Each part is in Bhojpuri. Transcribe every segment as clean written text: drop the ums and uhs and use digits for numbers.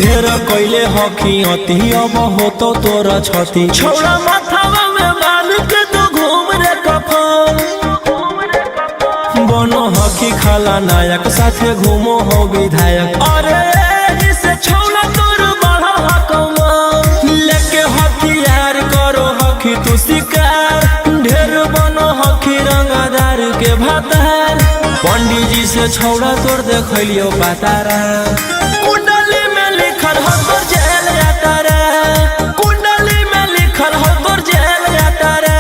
ढेर कैले हकी अति अब हो तो तोरा छती छौड़ा माथावा में बाल के तो घूम रे कफन बनो हकी खाला नायक साथे घूमो हो विधायक अरे जिसे छौड़ा तोर बढ़ा हकमा लेके हथियार करो हकी तू शिकार ढेर बनो हकी रंगदार के भातार पंडित जी से छौड़ा तोर देखलियो पातारा कुंडली में लिखल हो तोर जेल जाता रे कुंडली में लिखल हो तोर जेल जाता रे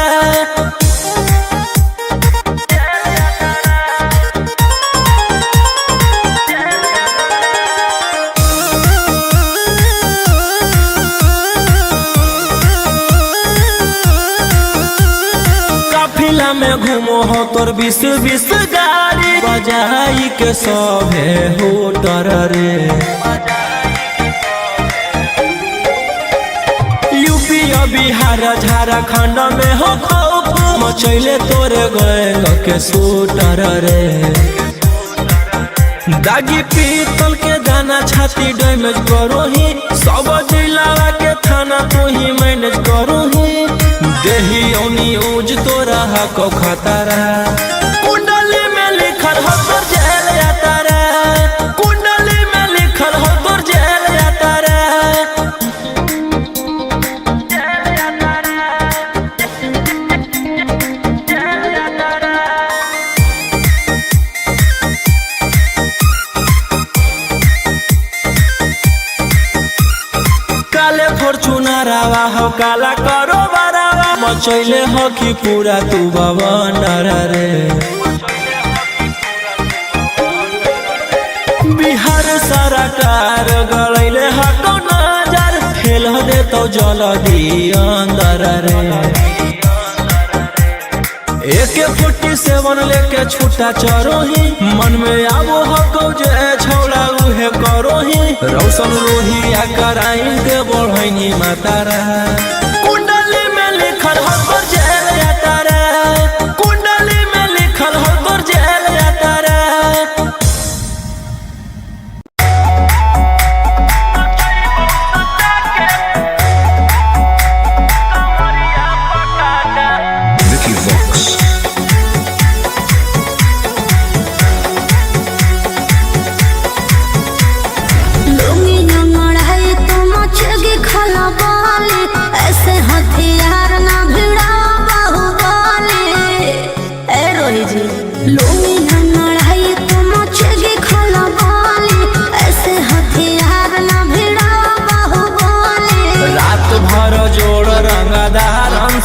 काफिला में घूमो हो तोर 20 गाड़ी बजाई के सभे हो तर रे यूपी बिहार झारखंड में हो खौफ मचैले तोरे गैंग के शूटर रे दागी पीतल के दाना छाती डैमेज करो ही सब जिला के थाना तू ही मैनेज करो ही देही ओनी ऊज तोरा हको खतरा कुंडली में लिखल हो तोर जेल जाता रे कुंडली में लिखल हो तोर जेल जाता रे काले फॉर्च्यूनर आवा हो काला करो बरावा मचैले हो कि पूरा तू बवंडर रे बिहार सरकार गलैले हको नजर फेल दे तो जल्दी अंदर रे AK-47 लेके छूटा चरो ही मन में आवो हको जे छौड़ा उहे करो ही रौशन रोहिया कराइन के बढ़ैनी मातारा कुंडली में लिखल हो तोर जेल जाता रे कुंडली में लिखल हो तोर जेल जाता रे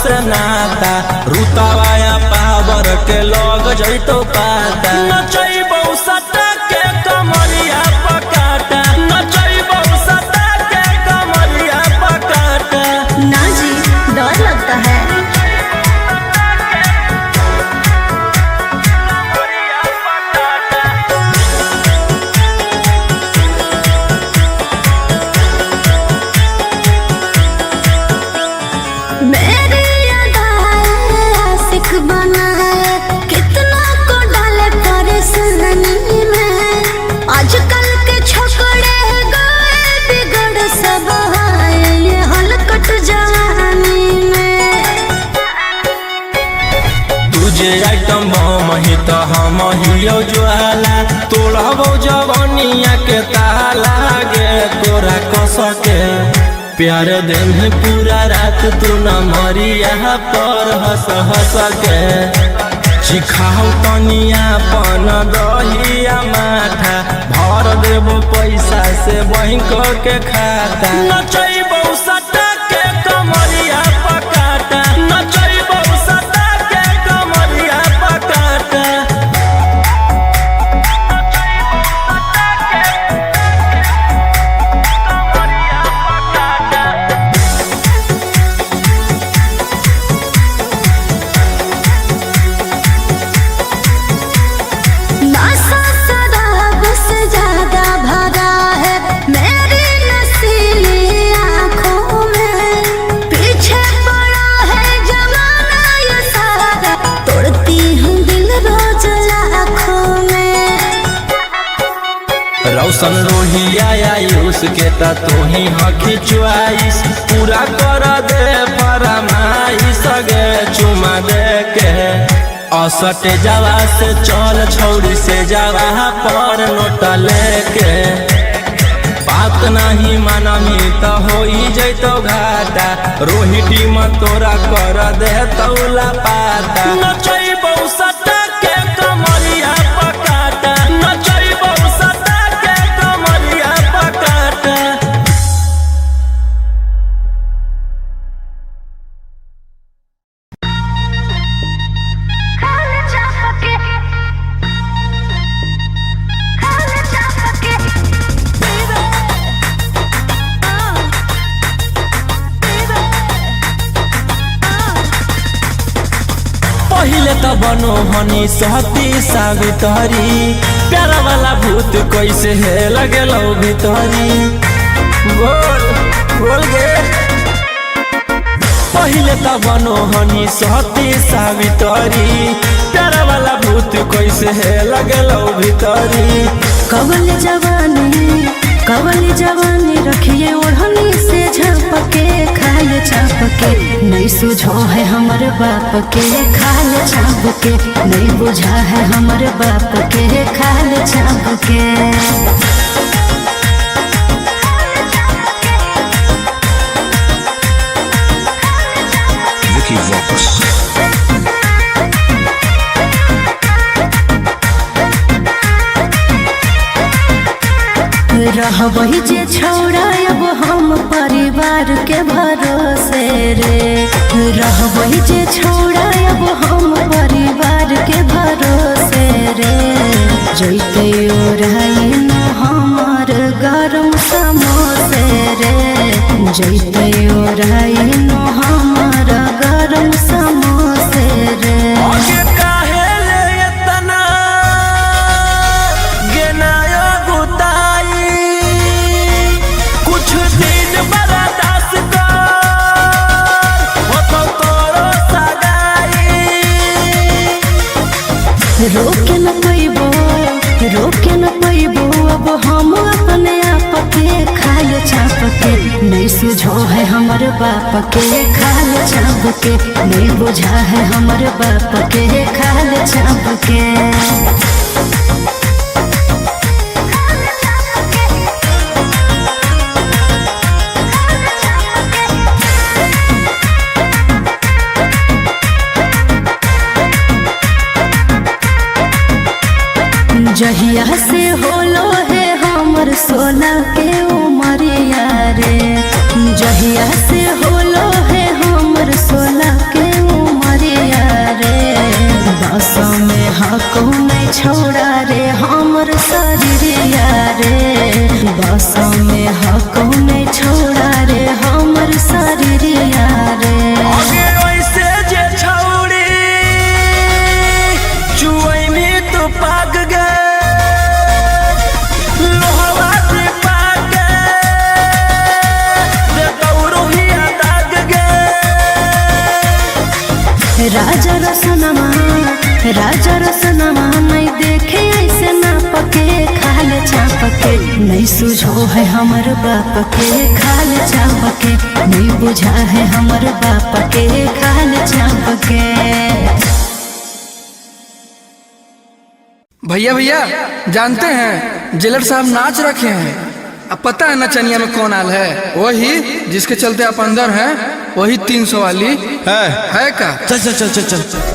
से नाता रुतावाया पावर के लोग जैतो पाता नचैबौ सटा के कमरिया पकाटा नचैबौ सटा के कमरिया पकाटा ना जी डर लगता है बना है कितना को डाले परेशानी में आजकल के छोकरे गए बिगड़ सब है ये हलकट जवानी में तुझे आइटम मही तो हम हियो ज्वाला तोड़बो जवानिया के ताला गे तोरा कस के प्यार दिन पूरा रात तू न मरिया पर हंस हंस के चिखाओ तनिया पन दहिया माथा भर देबो पैसा से बैंक के खाता नचैबौ सटा के कमरिया पकाटा नचैबौ सटा के कमरिया पकाटा ज्यादा भरा है मेरी नसीली आँखों रोशन रोहिया आयुष के ता तू ही हकी चुआइस पूरा कर दे फरमाइश गे चुमा दे के असट जावा से चल छौड़ी से जावा पर नोट लेके बात नहीं मानमी तो हो जैतो घाटा रोहिटी में तोरा कर दे तौला पाता नचैबौ सटा के कमरिया पकाटा नचैबौ सटा के कमरिया पकाटा। पहिले त बनो हनी सहती सावित्री प्यारा वाला भूत कैसे है लगेलो भितरी बोल बोल गे पहिले त बनो हनी सहती सावित्री प्यारा वाला भूत कैसे है लगेलो भितरी। कवल जवानी रखिए ओढ़नी से झपके खाल छापके नहीं सुझो है हमर बाप के खाल छापके नहीं बुझा है हमर बाप के खाल छापके। रहबही जे छौड़ा अब हम परिवार के भरोसे रे रहबही जे छौड़ा अब हम परिवार के भरोसे रे जैते ओराइन हमर गरम समोसे रे जैते ओराइन हमर गरम समोसे रे। रोके न पैबो अब हम अपने आप के खाल छाप के नहीं सुझो है हमर बाप के खाल छाप के नहीं बुझा है हमर बाप के खाल छाप के। जहिया से होलो है हमर 16 के उमरिया रे जहिया से होलो है हमर 16 के उमरिया रे बस में हको नहीं छोड़ा रे हमर शरीरिया रे बस में हको नहीं छोड़ा रे हमर शरीरिया रे। राजा रसनमा नहीं देखे ऐसे ना पके खाल छापके नहीं सुझो है हमर बाप के खाल छापके नहीं बुझा है हमर बाप के खाल छापके। भैया भैया जानते हैं जेलर साहब नाच रखे हैं। अब पता है नचनिया में कौन आल है? वही जिसके चलते आप अंदर हैं, वही 300 वाली है का? चल चल चल चल चल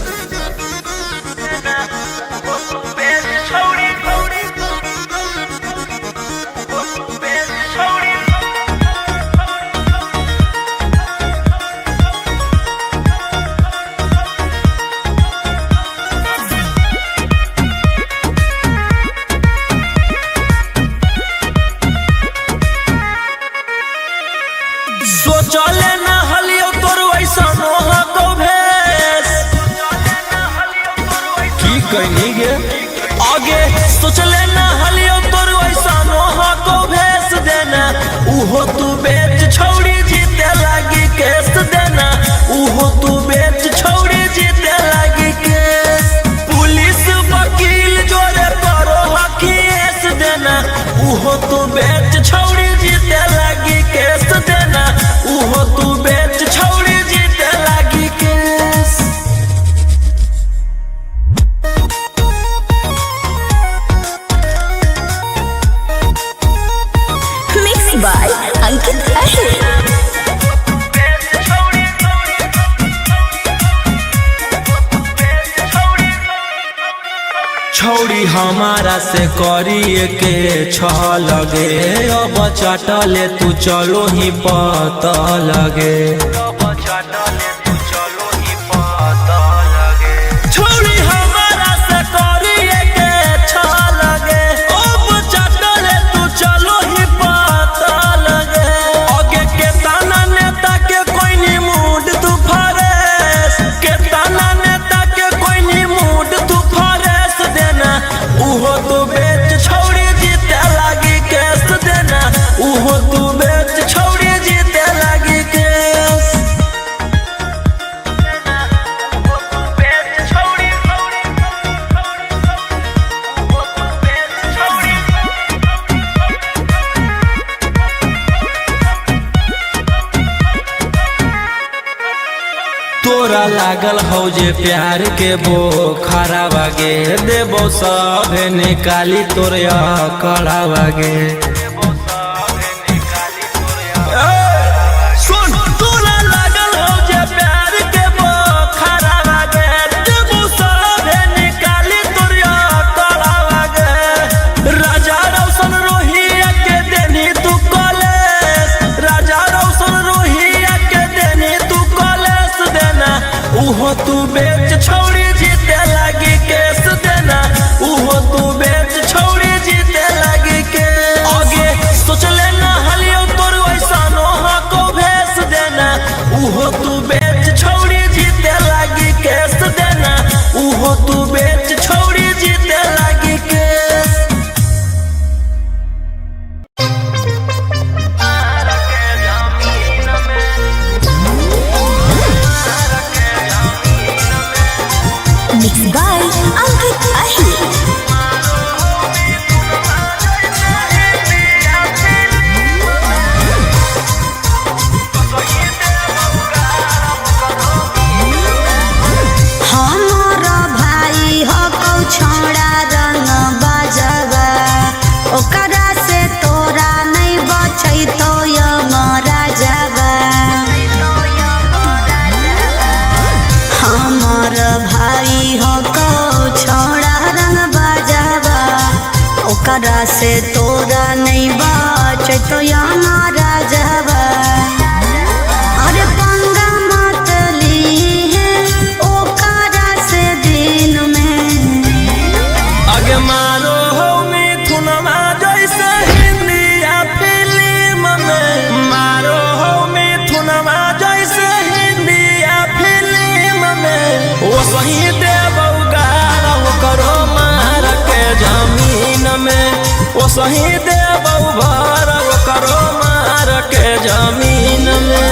सोचले ना हलियो तोर वैसा नोहा को भेस की कहनी गे आगे सोचले ना हलियो तोर वैसा नोहा को भेस देना उहो तू बेच छौड़ी जीते लागी केस देना उहो तू बेच छौड़ी जीते लागी केस पुलिस वकील जोरे करो हकीस देना उहो हमारा से करिए के लगे अब चटले तू चलो ही पता लगे छोड़ी हमारा से करिए के लगे अब चटले तू चलो ही पता लगे आगे के ताना नेता के कोई नहीं मूड तू फरेस के ताना नेता के कोई नहीं मूड तू फरेस देना उहो तू बेच छोड़ी जीते लागी केस देना उहो तू बेच छोड़ी जीते लागी केस तोरा लागल हो जे प्यार के वो खराब आगे देबो सब निकाली तोरे कड़ा वागे सुन तोरा लागल हो जे प्यार के वो खराब आगे देबो सब निकाली तोरे कड़ा वागे राजा रोशन रोहिया के देनी तू कॉलेज राजा रोशन रोहिया के देनी तू कॉलेज देना उहो तू बेच छोड़ी जीते लागी केस देना उहो तू बेच छोड़ी जीते लागी के आगे सोच लेना हलियो तोर वैसा नोहा को भेस देना उहो तू बेच छोड़ी जीते लागी केस देना उहो तू बेच छोड़ी जीते लागी केस Mixed by Ankit Ahir. हमारा भाई हो कौ छोड़ा रंग बाजवा ओकरा से तोरा नहीं बचै तो यमरा जावा हमार भाई हो कौ छोड़ा रंग बाजवा ओकरा से तोरा नहीं बचै तो यमरा जावा अरे पंगा मत लीहे ओकरा से दिन में आगे मारो हो मिथुनमा जैसे हिंदी या फिल्म में मारो हो मिथुनमा जैसे हिंदी या फिल्म में वो सही देबौ गारा वो करो मार के जमीन में वो सही देबौ भर वो करो मार के जमीन में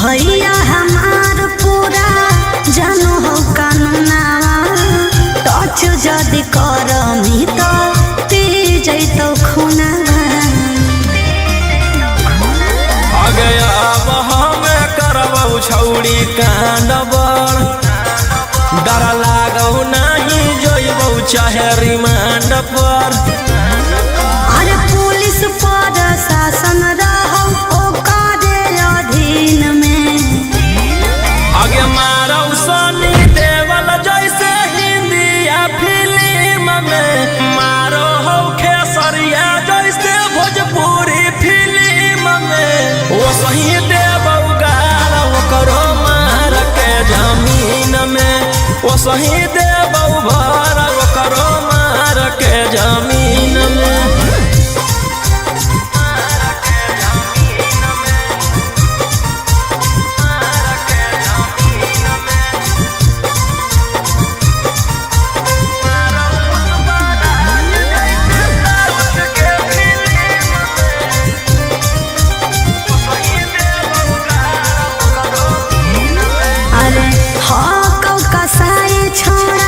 भैया हमार पूरा जानो हो कानूना टच जदि करमी तो पी जैतो खूना आगे अब हमें करबौ छौड़ी कांड बड़ डर लागौ नहीं जोइबौ चाहे रिमांड पर अरे पुलिस पर शासन रहो ओकरे अधीन में आगे मारौ सनी देवल जैसे हिंदी या फिल्म में मारो हो खेसरिया जैसे भोजपुरी फिल्म में वो सही देबौ गारा वो करो मार के जमीन में वो सही देबौ भर वो करो मार के जमीन में अरे हाँ कौ कसाई छोड़ा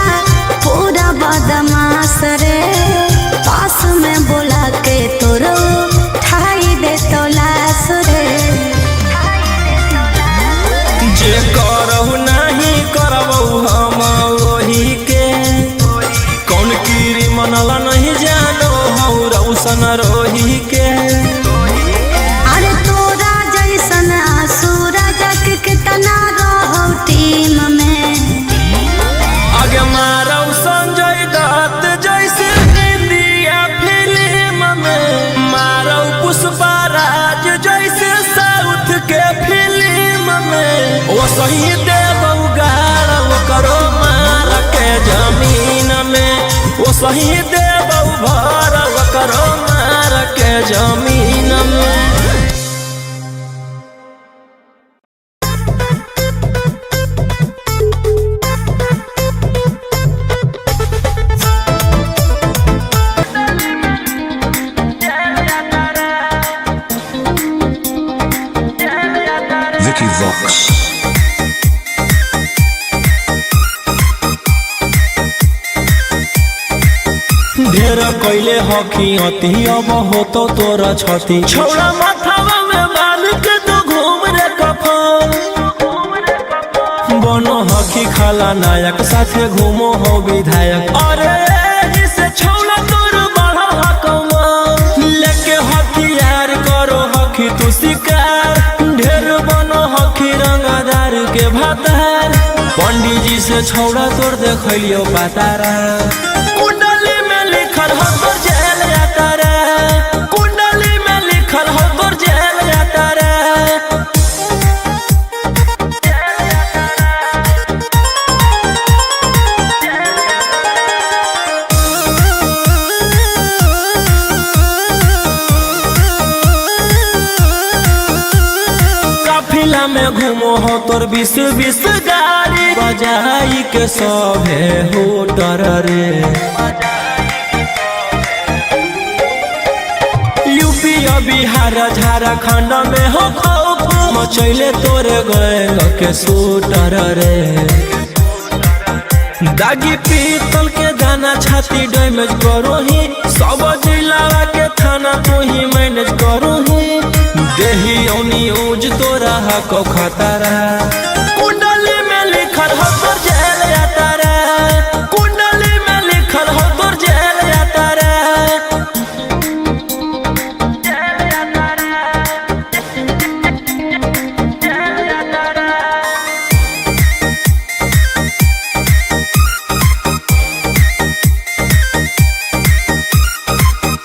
वो सही देव उगाड़ करो मार के जमीन में, वो सही देव भर करो मार के जमीन में। ढेर कैले हकी अति अब हो तो तोरा छती, छौड़ा माथावा में बाल के तो घूम रे कफन। बनो हकी खाला नायक साथे घूमो हो विधायक, अरे इसे छौड़ा तोर बढ़ा हकमा लेके हथियार करो हकी तू शिकार। ढेर बनो हकी रंगदार के भातार, पंडित जी से छौड़ा तोर देखलियो पातारा। कुंडली में लिखल हो तोर जेल जाता रे, कुंडली में लिखल हो तोर जेल जाता रे। काफिला में घूमो हो तोर 20-20 गाड़ी, बजाई के सभे हो डर रे। यूपी बिहार झारखंड में हो खौफ, मचैले तोरे गैंग के शूटर रे। दागी पीतल के दाना छाती डैमेज करो ही, सब जिला के थाना तो ही मैनेज करो ही। देही न्यूज तोरा को खतरा, कुंडली में लिखल हो तोर जेल जाता रे, कुंडली में लिखल हो तोर जेल जाता रे।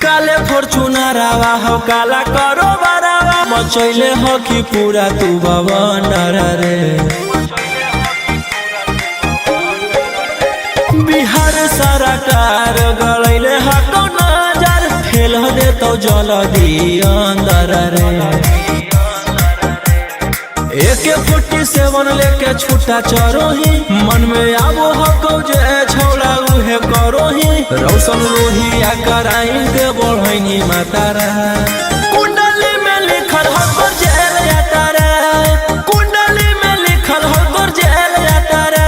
काले फॉर्चूनरवा हो काला करो बरावा, मचैले हो कि पूरा तू बवंडर रे। बिहार सरकार गलैले हको नजर, फेल दे तो जल्दी अंदर रे। AK-47 लेके छूटा चरो ही, मन में आबो हको जे छौड़ा उहे करो ही। रौशन लोहिया कराइन के बढ़ैनी मातारा, कुंडली में लिखल हो तोर जेल जाता रे, कुंडली में लिखल हो तोर जेल जाता रे।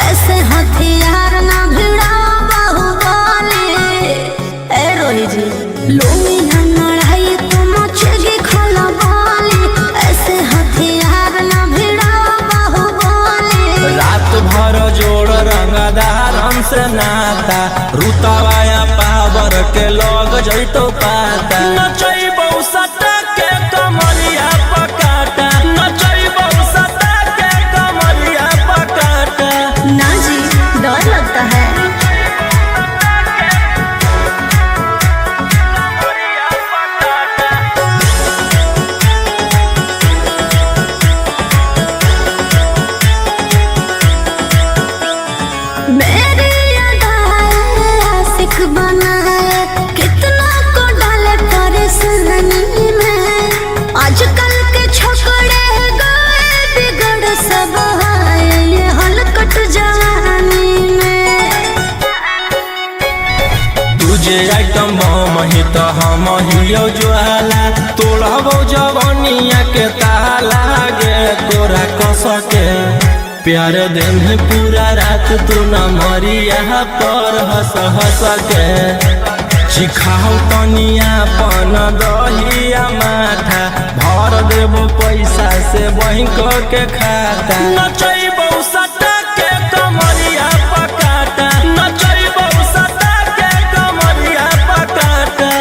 ऐसे हथियार ना भिड़ा बाहुबली, ए रोही जी लूंगी ना लड़ाई तो मचेगी खलबली। ऐसे हथियार ना भिड़ा बाहुबली। रात भर जोड़ रंगदार हमसे नाता, रुतवाया पावर के लग जैतो पाता। नचैबौ सटा के कमरिया पकाटा, नचैबौ सटा के कमरिया पकाटा। ना जी डर लगता है। मेरी अदाएं आशिक बनाए, कितना को डाले परेशानी में। आजकल के छोकरे गए बिगड़ सब है ये हलकट जवानी में। तुझे आइटम बम ही तो हम हियो ज्वाला, तोड़बो जवानिया के ताला गे तोरा कस के। प्यार दिन है पूरा रात तू न मरिया पर हंस हंस के। चिखाओ तनिया पन दहिया माथा, भर देबो पैसा से बैंक के खाता। नचैबौ सटा के कमरिया पकाटा, नचैबौ सटा के कमरिया पकाटा।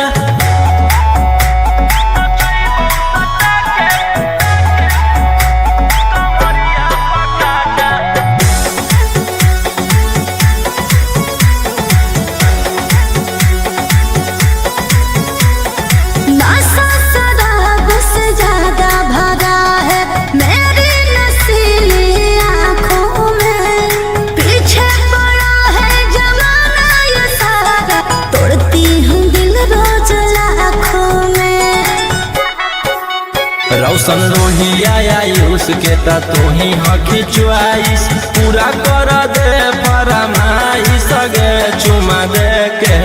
रोशन रोहिया आयुष के ता तू ही हकी चुआइस पूरा कर दे फरमाइश गे चुमा दे के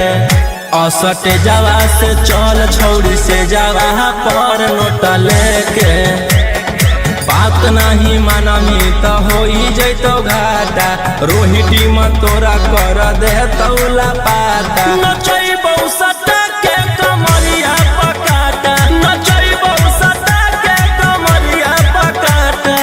असटे जावा से चल छौड़ी से जावा पर नोट लेके बात नहीं मानमी तो हो जैतो घाटा रोहिटी में तोरा कर दे तौला पाता नचैबौ सटा के कमरिया पकाटा नचैबौ सटा के कमरिया पकाटा।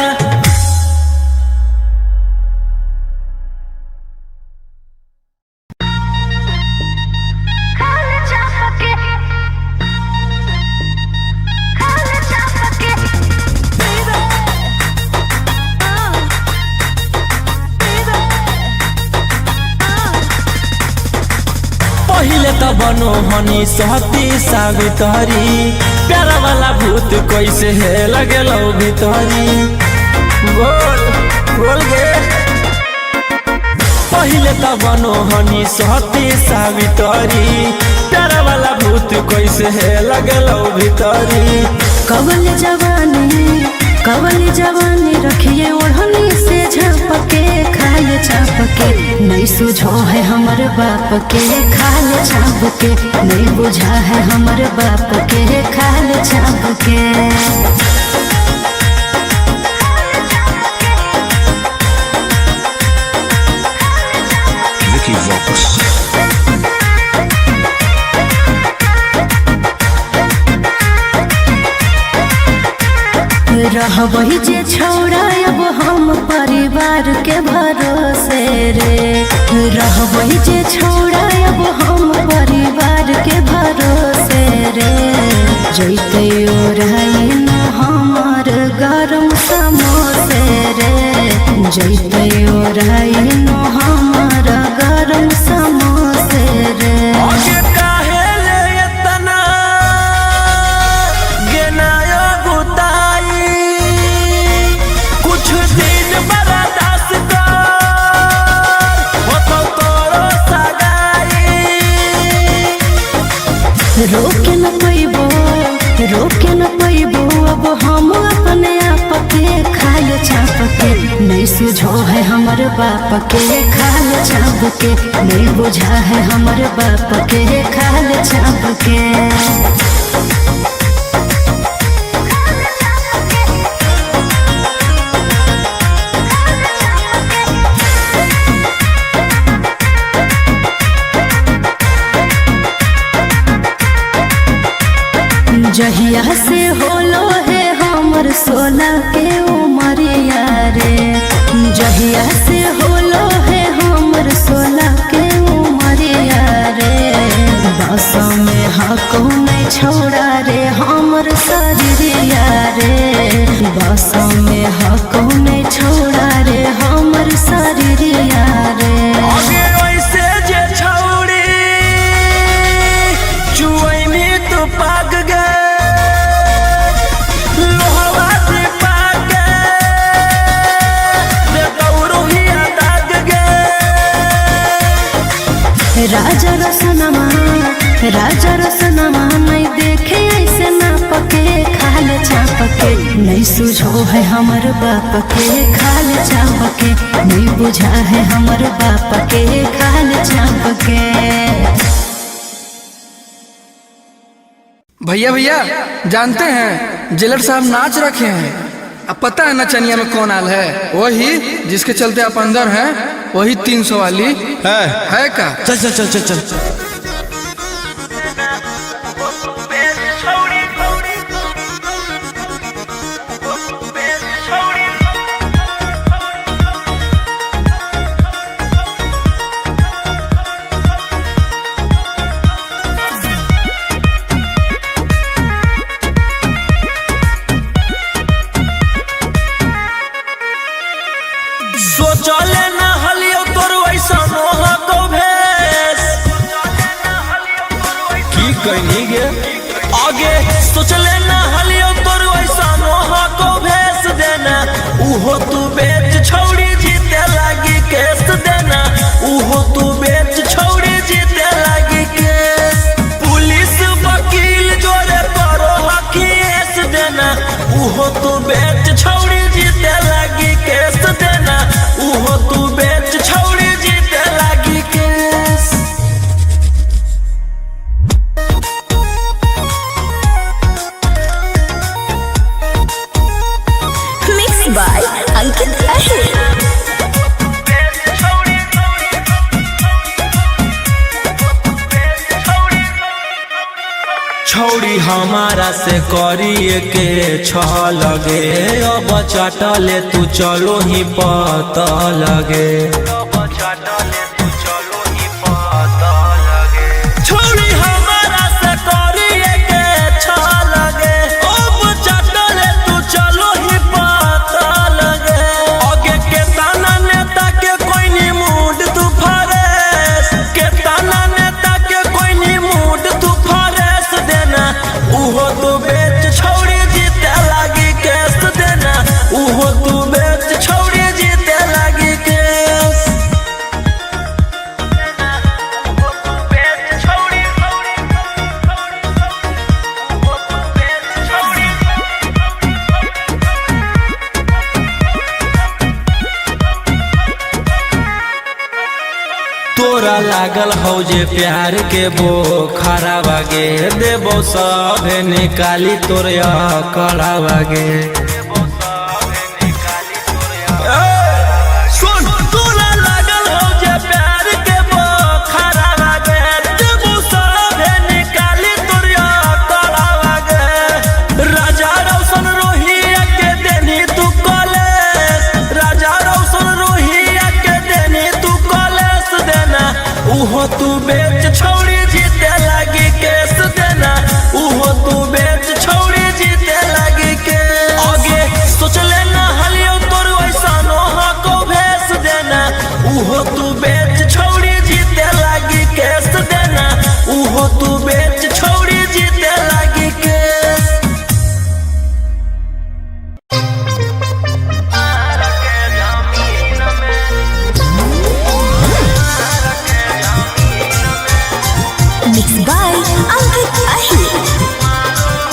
पहिले त बनो हनी सहती सावित्री प्यारा वाला भूत कैसे है लगेलो भीतरी बोल बोल गे पहिले त बनो हनी सहती सावित्री प्यारा वाला भूत कैसे है लगेलो भीतरी। कवल जवानी रखिए ओढ़नी से झपके खाए छापके नहीं सुझो है हमर बाप के खाल छापके नहीं बुझा है हमर बाप के खाल छापके। रहबही जे छौड़ा अब हम परिवार के भरोसे रे रहबही जे छौड़ा अब हम परिवार के भरोसे रे जैते ओराई न हमार गरम समोसे रे जैते ओराई न हमार गरम समोसे रे। रोके न पैबो अब हम अपने आप के खाल छाप के नहीं सुझो है हमर बाप के खाल छाप के नहीं बुझा है हमर बाप के खाल छाप के। जहिया से होलो है हमर 16 के उमरिया रे जहिया से होलो है हमर 16 के उमरिया रे बस में हको नहीं छोड़ा रे हमर शरीरिया रे बस में हको नहीं छोड़ा रे हमर शरीरिया रे। राजा रसनमा नहीं देखे ऐसे ना पके खाल छापके नहीं सुझो है हमर बाप के खाल छापके नहीं बुझा है हमर बाप के खाल छापके। भैया भैया जानते हैं जेलर साहब नाच रखे हैं। अब पता है नचनिया में कौन आल है? वही जिसके चलते आप अंदर हैं, वही 300 वाली है का? चल चल चल चल चल आगे सोच लेना हलियो तोर वैसा नोहा को भेज देना उहो तू बेच छौड़ी जीते लागी केस देना उहो तू बेच छौड़ी जीते लागी केस पुलिस वकील जोरे तोरो हकीस देना उहो छौड़ी हमारा से करिए के लगे अब चटले तू चलो ही पता लगे छौड़ी हमारा से करिए के लगे अब चटले तू चलो ही पता लगे आगे के ताना नेता के कोई नी मूड तू फरेस के ताना नेता के कोई नी मूड तू उहो तू बेच छौड़ी जीते लागी केस देना उहो तू बेच छौड़ी जीते लागी केस तोरा लागल हो जे प्यार के बोखरा बागे देबो सभे निकाली तोर कड़ा बागे सुन तोरा लागल हो जे प्यार के बोखरा बागे देबो सभे निकाली तोर कड़ा बागे राजा रोशन रोहिया के देनी तू कॉलेज राजा रोशन रोहिया के देनी तू कॉलेज देना उहो तू बेच छौड़ी जीते लागी केस देना उहो तू बेच छौड़ी जीते लागी के आगे सोच लेना हलियो तोर वैसा नोहा को भेस देना उहो तू बेच छौड़ी जीते लागी केस देना उहो तू बेच छौड़ी जीते लागी केस Mixed by Ankit Ahir.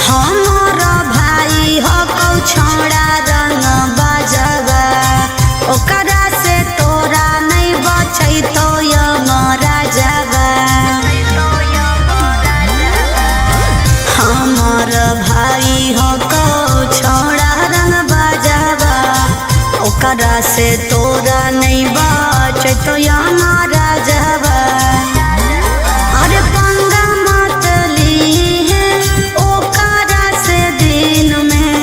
हमारा भाई हो कौ छोड़ा रंग बजवा ओकरा से तोरा नहीं बचै तो यमरा जवा हमार भाई हो कौ छोड़ा रंग बजवा ओकरा से तोरा नहीं बचै तो यमरा जवा अरे पंगा मत लीहे ओकरा से दिन में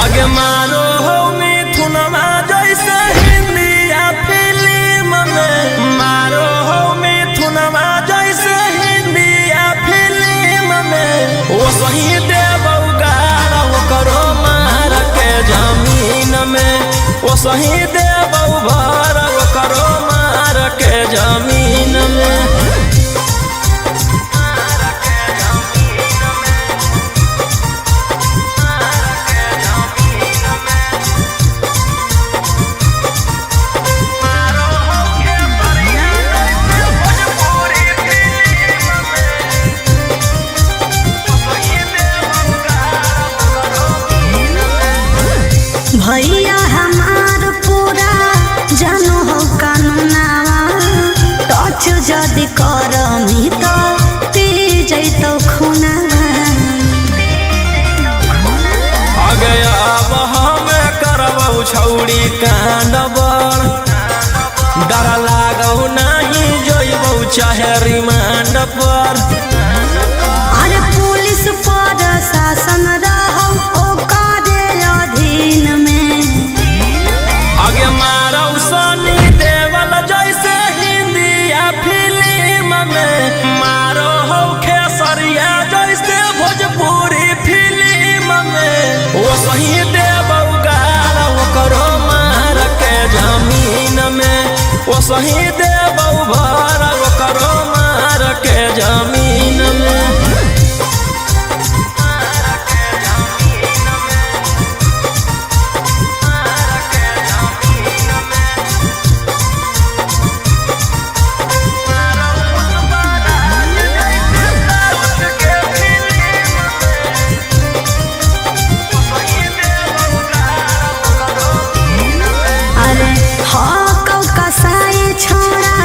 आगे मारो हो मिथुनमा जैसे हिंदिया फिल्म में मारो हो मिथुनमा जैसे हिंदिया फिल्म में वो सही देबौ गारा वो करो मार के जमीन में वो सही देबौ भर वो करो मार के जमीन में भैया हमार पूरा जानो हो कानूनावा टच जदि करमी तो पी जैतो खूनावा आगे अब हमें करबौ छौड़ी कांडबर डर लागौ नहीं जोइबौ चाहे रिमांड पर अरे पुलिस पर शासन रहौ ओकरे अधीन में आगे मारौ सनी देवल जैसे हिंदिया फिल्म में मारो हो खेसरिया जैसे भोजपुरी फिल्म में वो सही देबौ गारा वो करो मार के जमीन में वो सही देबौ भर वो करो मार के जमीन में अरे हाँ कौ कसाई छोड़ा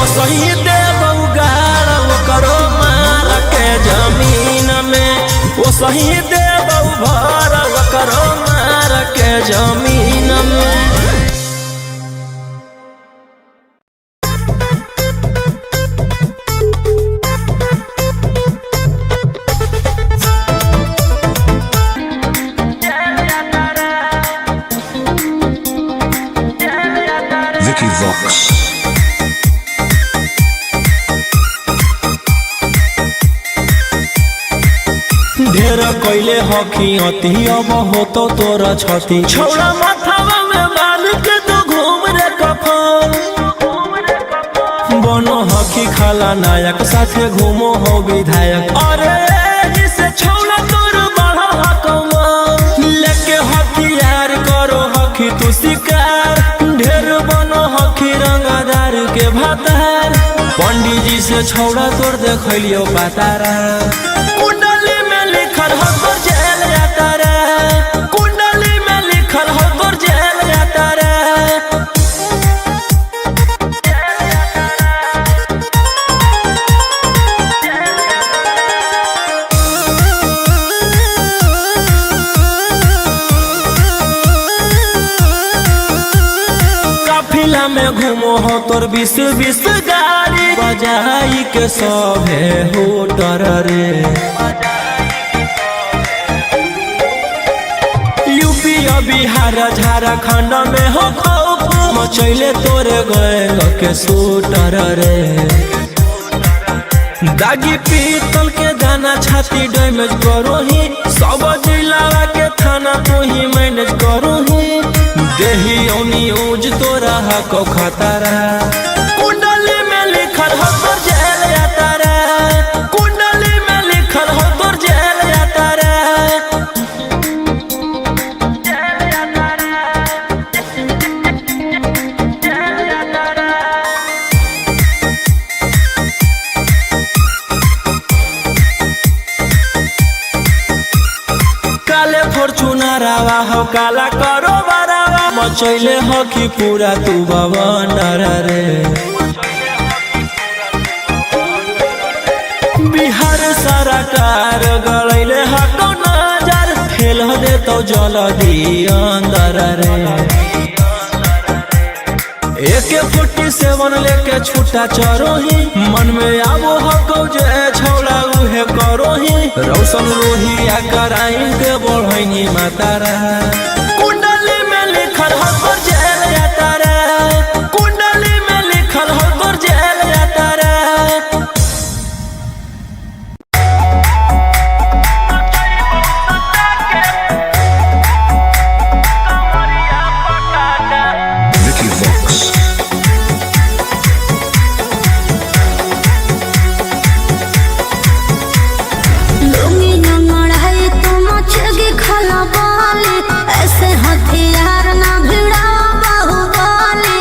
सही देव उगाड़ करो मार के जमीन में, वो सही देव भर करो मार के जमीन में। ढेर कैले हकी अति अब हो तो तोरा छती, छौड़ा माथावा में बाल के तो घूम रे कफन। बनो हकी खाला नायक साथे घूमो हो विधायक, अरे जिसे छौड़ा तोर बढ़ा हकमा लेके हथियार करो हकी तू शिकार। ढेर बनो हकी रंगदार के भातार, पंडित जी से छौड़ा तोर देखलियो पातारा। कुंडली में लिखल हो तोर जेल जाता रे, कुंडली में लिखल हो तोर जेल जाता रे। काफिला में घूमो हो तोर 20-20 गाड़ी, बजाई के सभे हो डर रे। यूपी बिहार झारखंड में हो खौफ, मचैले तोरे गए के सूटर रे। दागी पीतल के दाना छाती डैमेज करो ही, सब जिला के थाना तू ही मैनेज करो ही। देही न्यूज तोरा को खतरा, कुंडली में लिखल हो तोर जेल जाता रे, कुंडली में लिखल हो तोर जेल जाता रे। काले फॉर्चूनरवा हो काला करो बरावा, मचैले हो कि पूरा तू बवंडर रे। बिहार सरकार गलैले हको नजर, फेल दे तो जल्दी अंदर रे। AK-47 लेके छूटा चरो ही, मन में आबो हको जे छौड़ा उहे करो ही। रौशन रोहिया कराइन के बढ़ैनी मातारा, कुंडली में लिखल हो तोर जेल जाता रे, कुंडली में लिखल हो तोर जेल जाता रे। ऐसे हथियार ना भिड़ा बाहुबली,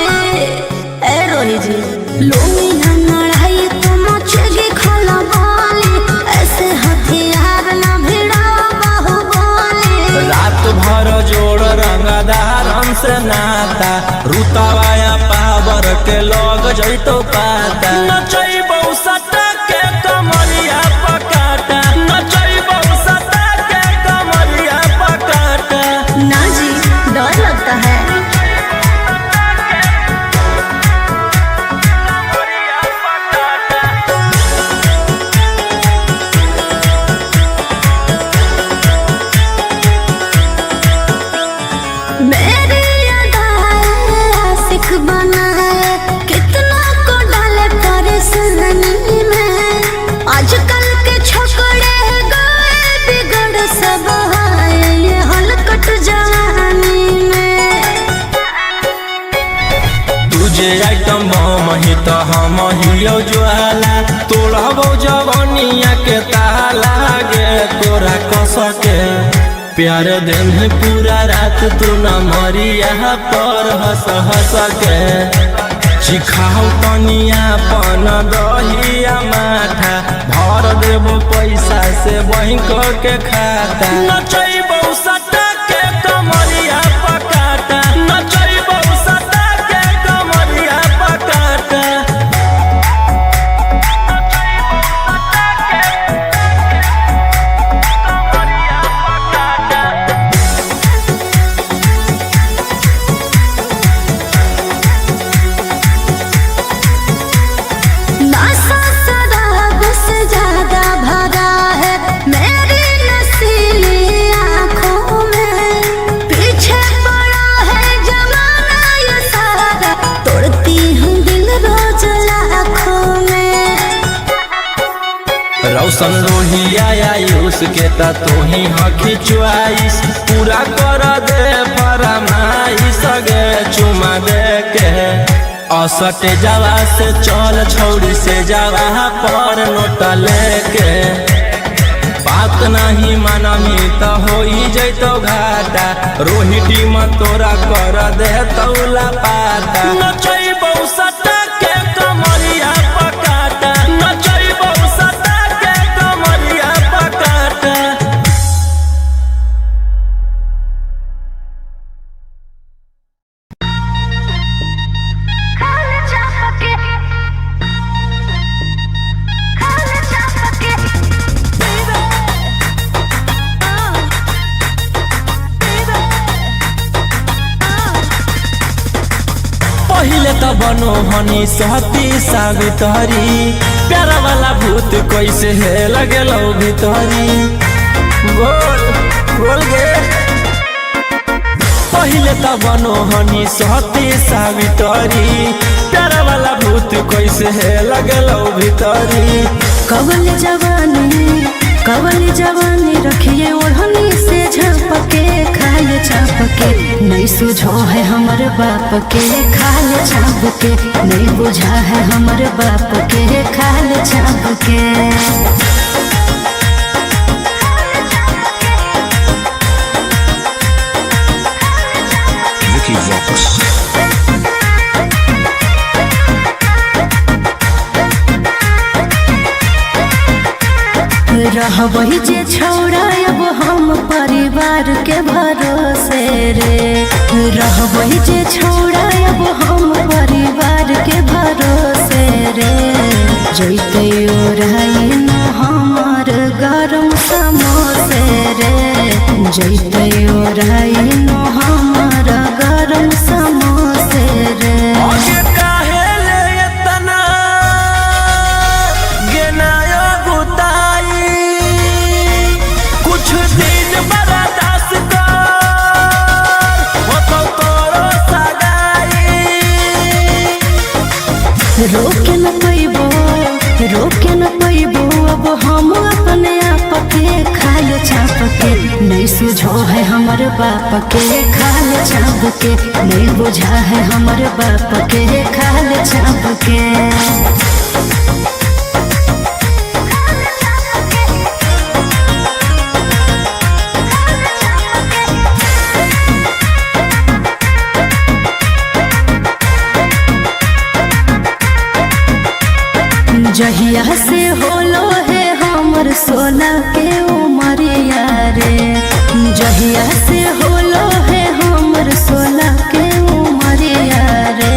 ए रोही जी लूंगी ना लड़ाई तो मचेगी खलबली। ऐसे हथियार ना भिड़ा बाहुबली। रात भर जोड़ रंगदारन से नाता, रुतवाया पावर के लग जैतो पाता। नचैबौ सटा के कमरिया पकाटा, नचैबौ सटा के कमरिया पकाटा। ना जी डर लगता है। मेरी आशिक बना है, कितना को डाले परेशानी में। आजकल के छोकरे गए बिगड़ सब है, ये हलकट जवानी में। तुझे आइटम बम ही तो हम हियो ज्वाला, तोड़बो जवानिया के ताला गे तोरा कस के। प्यार दिन है पूरा रात तू न मरिया पर हंस हंस के। चिखाओ तनिया पन दहिया माथा, भर देबो पैसा से बैंक के खाता। नचैबौ सटा के कमरिया पकाटा, नचैबौ सटा के कमरिया पकाटा। रोशन रोहिया आयुष के ता तू ही हकी च्वाइस पूरा कर दे फरमाइश गे चुमा दे के असटे जावा से चल छौड़ी से जावा पर नोट लेके बात नहीं मानमी तो हो जैतो घाटा रोहिटी में तोरा कर दे तौला पाता नचैबौ सटा के कमरिया पकाटा नचैबौ सटा के कमरिया पकाटा। पहिले त बनो हनी सहती सावित्री प्यारा वाला भूत कैसे है लगेलो भीतरी बोल बोल गे पहिले त बनो हनी सहती सावित्री प्यारा वाला भूत कैसे है लगेलो भीतरी। कवल जवानी रखिए ओढ़नी से झपके खाए छापके नहीं सुझो है हमर बाप के खाए छापके नहीं बुझा है हमर बाप के खाए छापके। रहबही जे छौड़ा अब हम परिवार के भरोसे रे रहबही जे छौड़ा अब हम परिवार के भरोसे रे जैते ओराई न हमार गरम समोसे रे जैते ओराई न हमार गरम समोसे रे। रोके न पैबो अब हम अपने आप के खाल छाप के नहीं सुझो है हमर बाप के खाल छाप के नहीं बुझा है हमर बाप के खाल छाप के। जहिया से होलो है हमर 16 के उमरिया रे जहिया से होलो है हमर 16 के उमरिया रे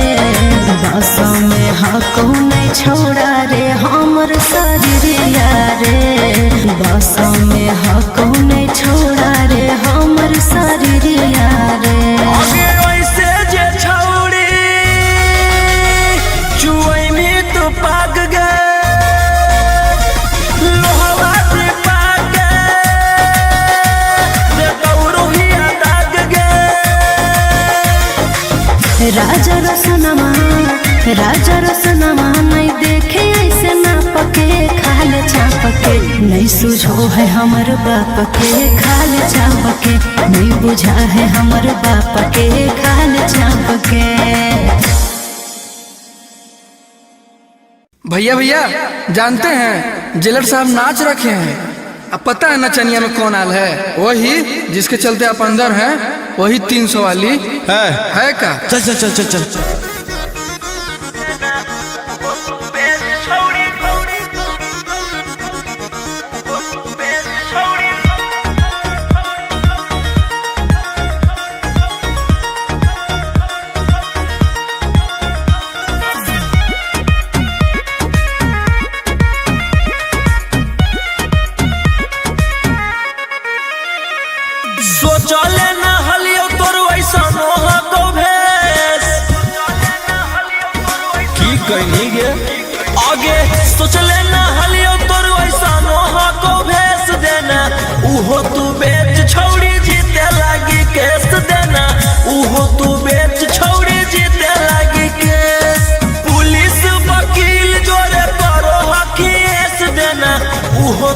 बस में हको नहीं छोड़ा रे हमर शरीरिया रे बस में हको नहीं छोड़ा रे हमर शरीरिया रे। राजा रसनमा नहीं देखे ऐसे ना पके खाल छापके नहीं सुझो है हमर बाप के खाल छापके नहीं बुझा है हमर बाप के खाल छापके। भैया भैया जानते हैं जेलर साहब नाच रखे हैं। अब पता है नचनिया में कौन आल है? वही जिसके चलते आप अंदर हैं, वही 300 वाली है का? चल चल चल चल चल आगे सोच लेना हलियो तोर वैसा नोहा को भेज देना उहो तू बेच छौड़ी जीते लागी केस देना उहो तू बेच छौड़ी जीते लागी केस पुलिस वकील जोरे करो हकीस देना उहो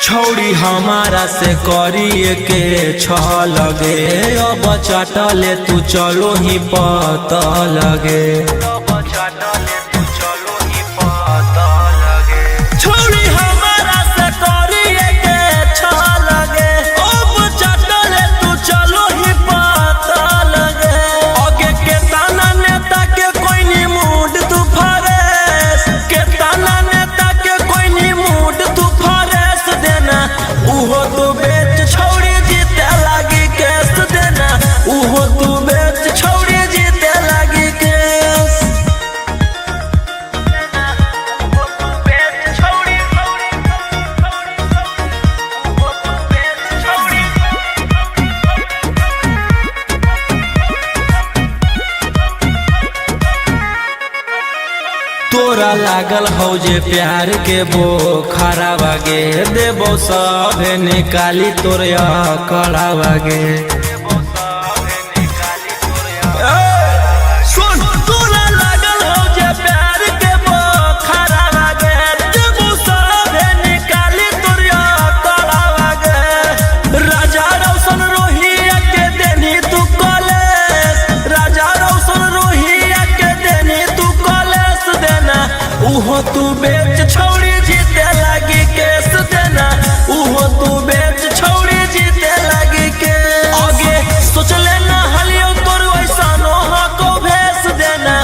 छौड़ी हमारा से करिए के लगे अब चाटले तू चलो ही पता लगे छौड़ी हमारा से करिए के लगे अब चाटले तू चलो ही पता लगे आगे के ताना नेता के कोई नी मूड तू फरेस के ताना नेता के कोई नी मूड तू फरेस देना उहो तू बेच छौड़ी जीते लागी केस देना उहो तू बेच छौड़ी जीते लागी केस तोरा लागल हो जे प्यार के बोखरा बागे देबो सभे निकाली तोरे कड़ा बागे सुन तोरा लागल हो जे प्यार के बोखरा बागे देबो सभे निकाली तोरे कड़ा बागे राजा रोशन रोहिया के देनी तू कॉलेज राजा रोशन रोहिया के देनी तू कॉलेज देना उहो तू बेच छौड़ी जीते लागी केस देना उहो तू बेच छौड़ी जीते लागी के आगे सोच लेना हलियो तोर वैसा नोहा को भेस देना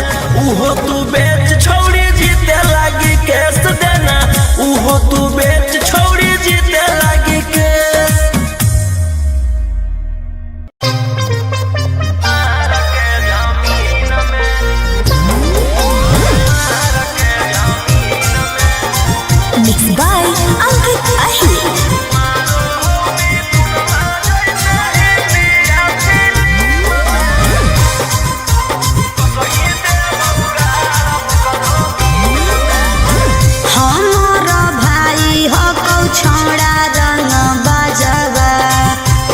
उहो तू बेच छौड़ी जीते लागी केस देना उहो तू बेच छौड़ी जीते लागी केस Mixed by Ankit Ahir. हमारा भाई हो कौ छोड़ा रंग बजवा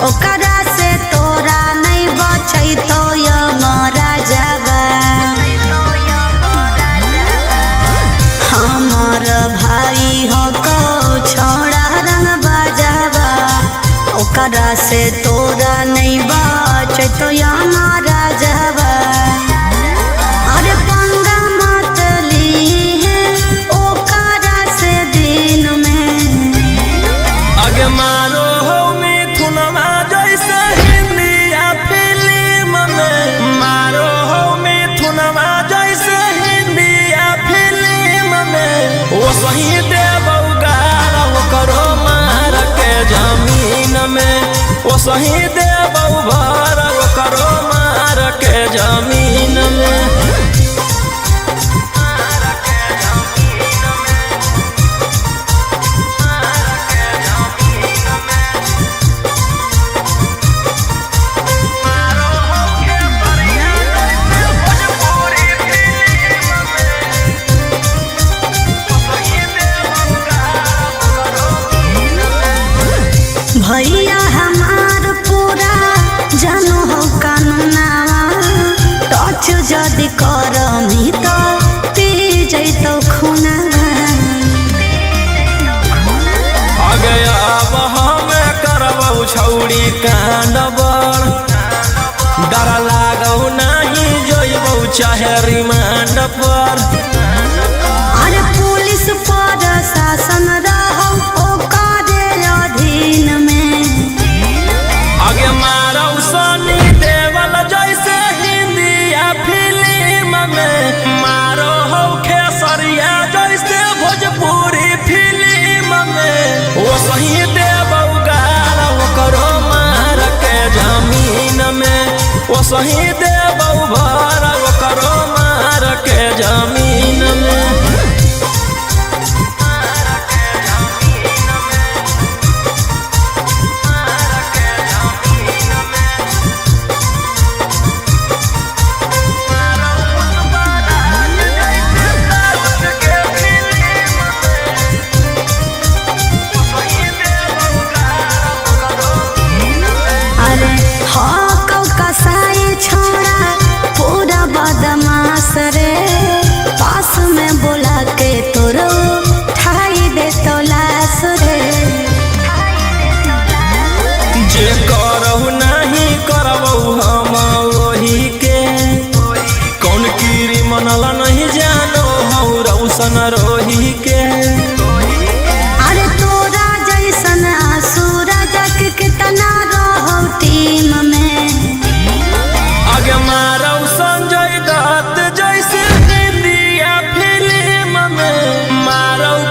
ओकरा से तोरा नहीं बचै तो यमरा जवा हमार भाई हो कौ छोड़ा रंग बजवा ओकरा से तोरा नहीं बचै तो यमरा जवा अरे पंगा मत लीहे ओकरा से दिन में आगे मारो हो मिथुनमा जैसे हिंदिया फिल्म में मारो हो मिथुनमा जैसे हिंदिया फिल्म में वो सही देबौ गारा वो करो मार के जमीन में वो सही देबौ भर वो करो मार के जमीन में भैया हमार पूरा जानो हो कानूनावा टच जदि करमी तो पी जैतो खूनावा आगे अब हमें करबौ छौड़ी कांड बड़ डर लागौ नहीं जोइबौ चाहे रिमांड पर अरे पुलिस पर शासन रहौ ओकरे अधीन में आगे मारौ सनी देवल जैसे हिंदिया फिल्म में मारो हो खेसरिया जैसे भोजपुरी फिल्म में वो सही देबौ गारा वो करो मार के जमीन में वो सही देबौ भर वो करो मार के जमीन में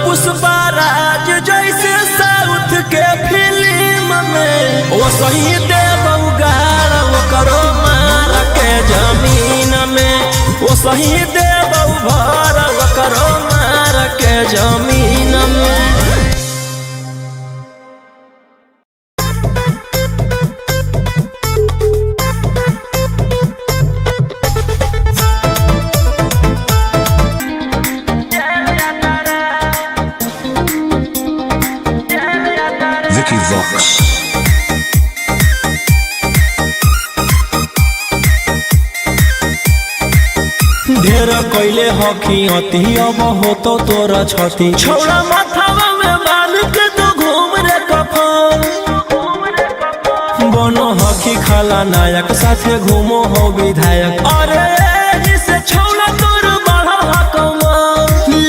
पुष्पराज जैसे साउथ के फिल्म में वो सही देव उगाड़ वो करो मार के जमीन में वो सही देव भर वो करो मार के जमीन में। ढेर कैले हकी अति अब हो तो तोरा छती छौड़ा माथावा में बाल के तो घूम रे कफन बनो हकी खाला नायक साथे घूमो हो विधायक अरे जिसे छौड़ा तोर बढ़ा हकमा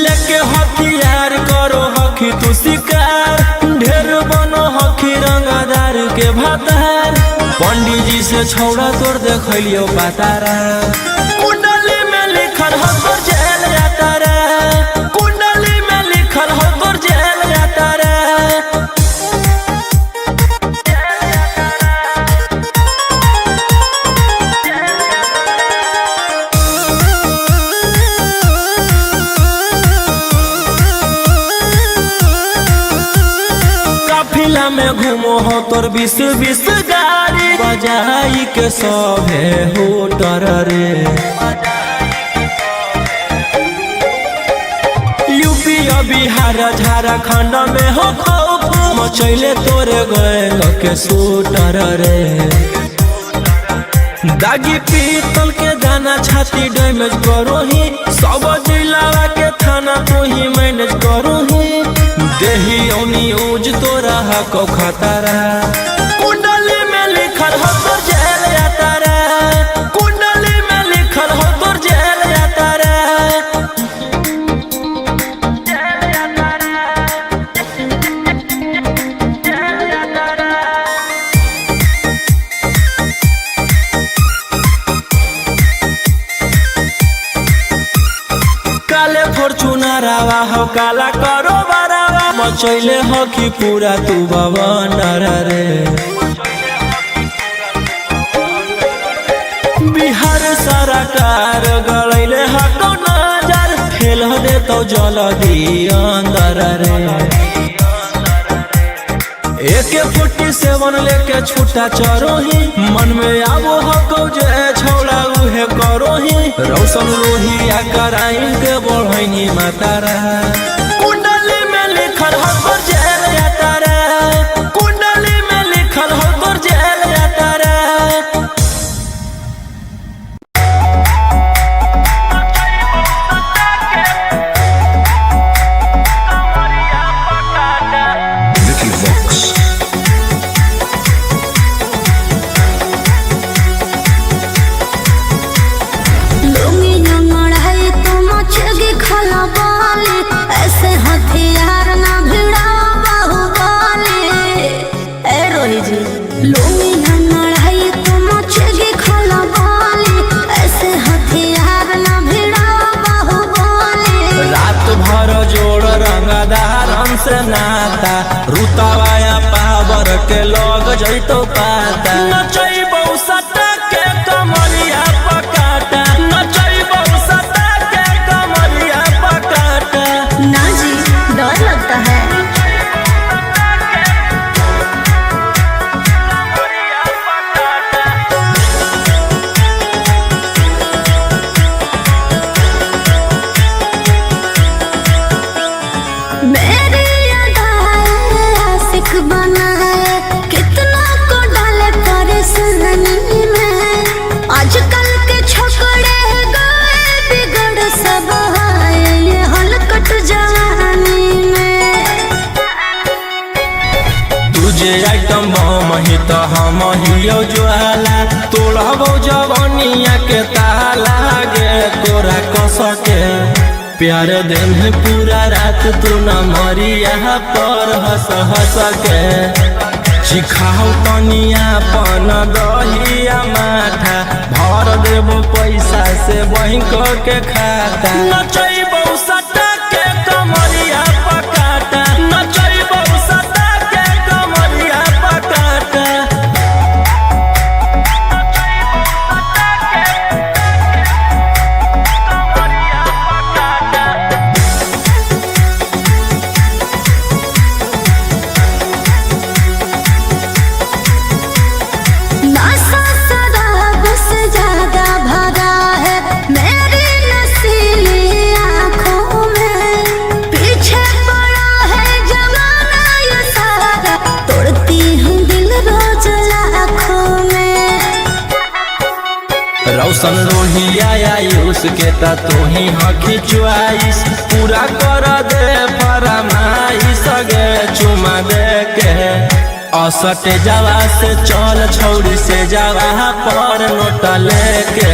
लेके हथियार करो हकी तू शिकार ढेर बनो हकी रंगदार के भातार पंडित जी से छौड़ा तोर देखलियो पातारा कुंडली में लिखल हो तोर जेल जाता रे कुंडली में लिखल हो तोर जेल जाता रे। काफिला में घूमो हो तोर 20-20 गाड़ी बजाई के सभे होटर रे यूपी बिहार झारखंड में हो खौफ मचैले तोरे गए के सूटर रे दागी पीतल के दाना छाती डैमेज करो ही सब जिला के थाना तू ही मैनेज करो ही देही न्यूज तोरा हको खतरा कुंडली में लिखल हो तोर जेल जाता रे कुंडली में लिखल हो तोर जेल जाता रे। काले फॉर्च्यूनर आवा हो काला करो बरावा मचैले हो कि पूरा तू बवनर रे बिहार सरकार गलैले हको नजर फेल दे तो जल्दी अंदर रे AK-47 लेके छूटा चरो ही मन में आबो हको जे छौड़ा उहे करो ही रौशन रोहिया कराइन के बढ़ैनी मातारा कुंडली में लिखल हो तोर जेल जाता रे कुंडली में लिखल हो तोर जेल जाता रे। ऐसे हथियार ना भिड़ा बाहुबली ए रोही जी लूंगी ना लड़ाई तो मचेगी खलबली ऐसे हथियार ना भिड़ा बाहुबली रात भर जोड़ रंगदारन से नाता रुतावाया पावर के लग जैतो पाता नचैबौ सटा के कमरिया पकाटा नचैबौ सटा के कमरिया पकाटा ना जी डर लगता है मेरी अदाएं आशिक बनाए कितना को डाले परेशानी में आजकल के छोकरे गए बिगड़ सब है ये हलकट जवानी में तुझे आइटम बम ही तो हम हियो ज्वाला तोड़बो जवानिया के ताला गे तोरा कस के प्यार दिन पूरा रात तू न मरिया पर हंस हंस के सिखाओ तनिया पन दहिया माथा भर देबो पैसा से बैंक के खाता नचैबो सटा के कमरिया पका के ता तू ही हकी चुआइस पूरा कर दे फरमाइश गे चुमा दे के असटे जावा से चल छौड़ी से जावा पर नोट लेके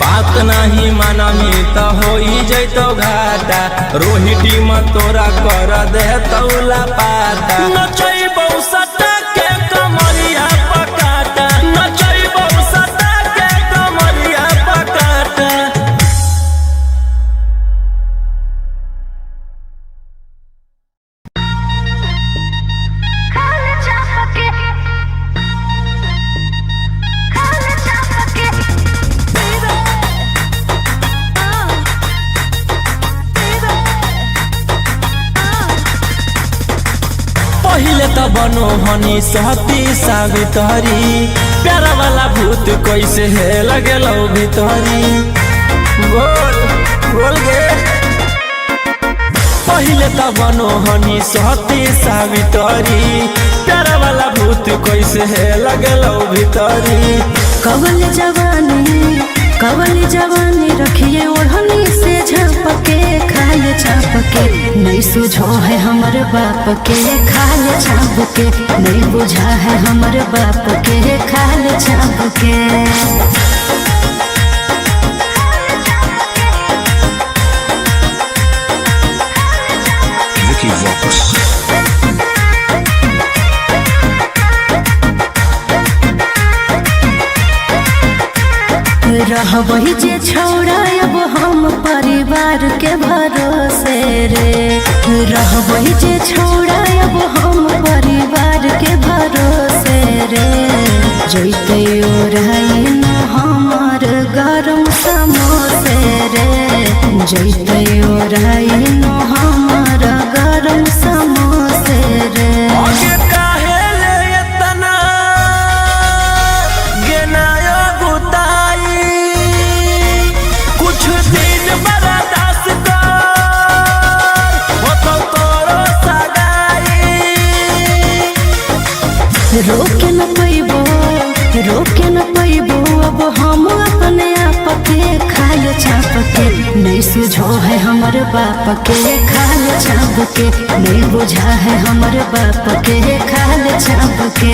बात नहीं मानमी तो हो जैतो घाटा रोहिटी में तोरा कर दे तौला पाता नचैबौ सटा के कमरिया पकाटा नचैबौ सटा के कमरिया पकाटा। पहिले त बनो हनी सहती सावित्री प्यारा वाला भूत कैसे है लगेलो भीतरी बोल बोल गे पहिले त बनो हनी सहती सावित्री प्यारा वाला भूत कैसे है लगेलो भीतरी। कवल जवानी रखिए ओढ़नी से झापके खाए छापके नहीं सुझो है हमर बाप के खाए छापके नहीं बुझा है हमर बाप के खाए छापके। रहबही जे छौड़ा अब हम परिवार के भरोसे रे रहबही जे छौड़ा अब हम परिवार के भरोसे रे जैते ओराई न हमार गरम समोसे रे जैते ओराई न हमार गरम समोसे रे। रोके न पैबो अब हम अपने आप के खाए छाप के नहीं सुझो है हमर बाप के खाए छाप के नहीं बुझा है हमर बाप के खाए छाप के।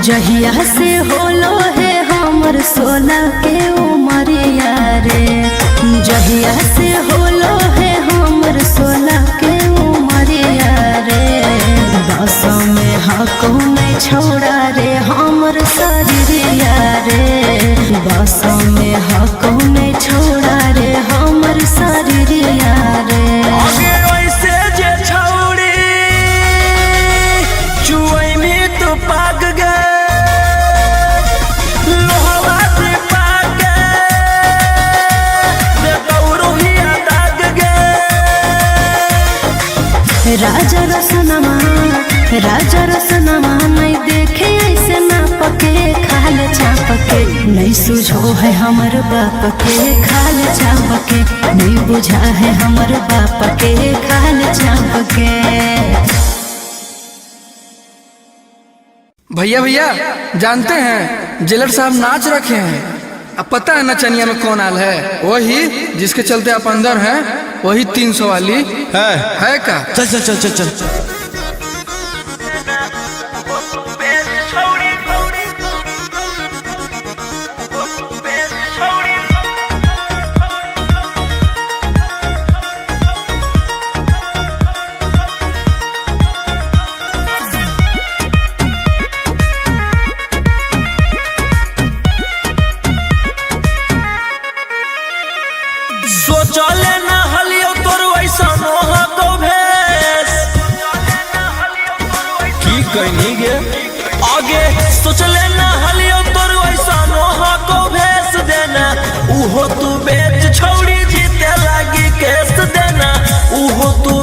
जहिया से होलो है हमर 16 के उमरिया रे जहिया से होलो है हमर 16 के उमरिया रे बस में हको नहीं छोड़ा रे हमर शरीरिया रे बस में हको नहीं छोड़ा रे हमर शरीरिया रे। राजा रसनमा नहीं देखे ऐसे ना पके खाल छाप के नहीं सुझो है हमर बाप के खाल छाप के नहीं बुझा है हमर बाप के खाल छाप के। भैया भैया जानते हैं जेलर साहब नाच रखे हैं। अब पता है नचनिया में कौन आल है? वही जिसके चलते आप अंदर हैं, वही 300 वाली है का? चल चल चल चल चल सोचले ना हलियो तोर वैसा नोहा को भेस की कहनी गे आगे सोचले ना हलियो तोर वैसा नोहा को भेस देना उहो तू बेच छोड़ी जीते लागी केस देना उहो तू